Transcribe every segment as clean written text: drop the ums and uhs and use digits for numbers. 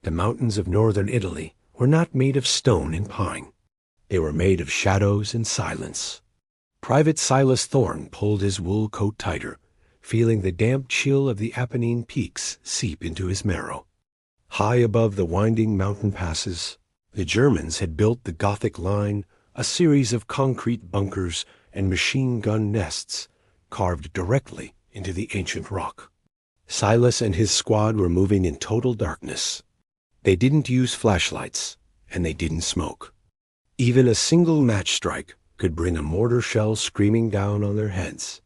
The mountains of northern Italy were not made of stone and pine. They were made of shadows and silence. Private Silas Thorne pulled his wool coat tighter, feeling the damp chill of the Apennine peaks seep into his marrow. High above the winding mountain passes, the Germans had built the Gothic line, a series of concrete bunkers and machine gun nests carved directly into the ancient rock. Silas and his squad were moving in total darkness. They didn't use flashlights, and they didn't smoke. Even a single match strike could bring a mortar shell screaming down on their heads.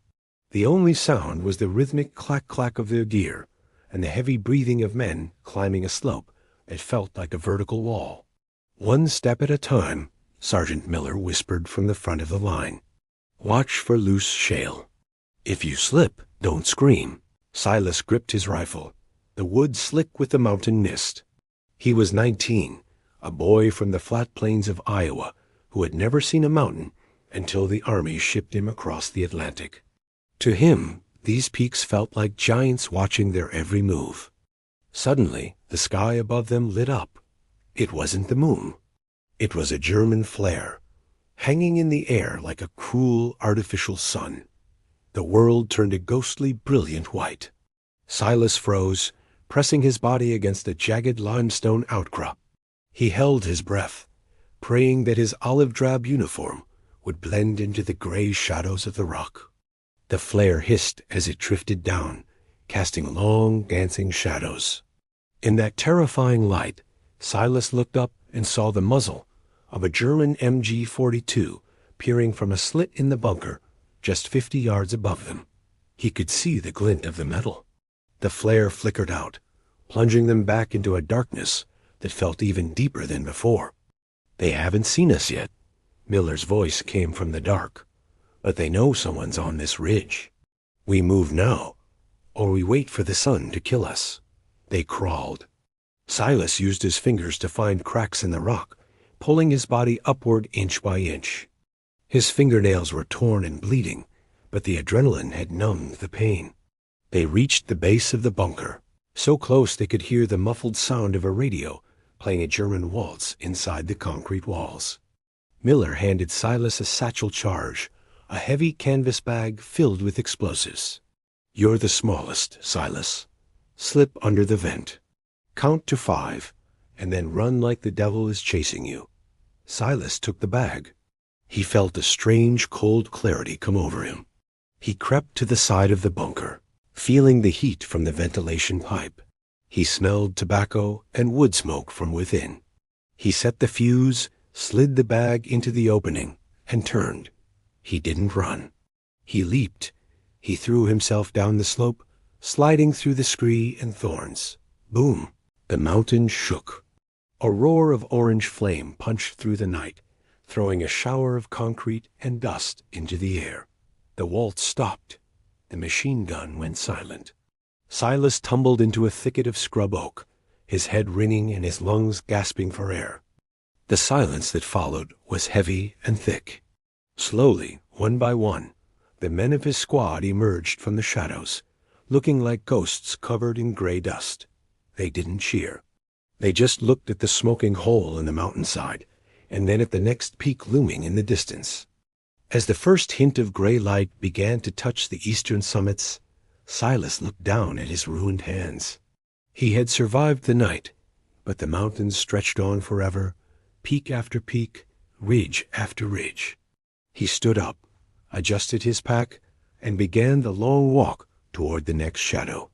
The only sound was the rhythmic clack-clack of their gear and the heavy breathing of men climbing a slope that felt like a vertical wall. "One step at a time," Sergeant Miller whispered from the front of the line. "Watch for loose shale. If you slip, don't scream." Silas gripped his rifle, the wood slick with the mountain mist. He was 19, a boy from the flat plains of Iowa who had never seen a mountain until the Army shipped him across the Atlantic. To him, these peaks felt like giants watching their every move. Suddenly, the sky above them lit up. It wasn't the moon. It was a German flare, hanging in the air like a cruel artificial sun. The world turned a ghostly, brilliant white. Silas froze, pressing his body against a jagged limestone outcrop. He held his breath, praying that his olive-drab uniform would blend into the gray shadows of the rock. The flare hissed as it drifted down, casting long, dancing shadows. In that terrifying light, Silas looked up and saw the muzzle of a German MG-42 peering from a slit in the bunker just 50 yards above them. He could see the glint of the metal. The flare flickered out, plunging them back into a darkness that felt even deeper than before. "They haven't seen us yet," Miller's voice came from the dark, "but they know someone's on this ridge. We move now, or we wait for the sun to kill us." They crawled. Silas used his fingers to find cracks in the rock, pulling his body upward inch by inch. His fingernails were torn and bleeding, but the adrenaline had numbed the pain. They reached the base of the bunker, so close they could hear the muffled sound of a radio playing a German waltz inside the concrete walls. Miller handed Silas a satchel charge, a heavy canvas bag filled with explosives. "You're the smallest, Silas. Slip under the vent. Count to 5, and then run like the devil is chasing you." Silas took the bag. He felt a strange, cold clarity come over him. He crept to the side of the bunker, feeling the heat from the ventilation pipe. He smelled tobacco and wood smoke from within. He set the fuse, slid the bag into the opening, and turned. He didn't run. He leaped. He threw himself down the slope, sliding through the scree and thorns. Boom! The mountain shook. A roar of orange flame punched through the night, throwing a shower of concrete and dust into the air. The waltz stopped. The machine gun went silent. Silas tumbled into a thicket of scrub oak, his head ringing and his lungs gasping for air. The silence that followed was heavy and thick. Slowly, one by one, the men of his squad emerged from the shadows, looking like ghosts covered in gray dust. They didn't cheer. They just looked at the smoking hole in the mountainside, and then at the next peak looming in the distance. As the first hint of gray light began to touch the eastern summits, Silas looked down at his ruined hands. He had survived the night, but the mountains stretched on forever, peak after peak, ridge after ridge. He stood up, adjusted his pack, and began the long walk toward the next shadow.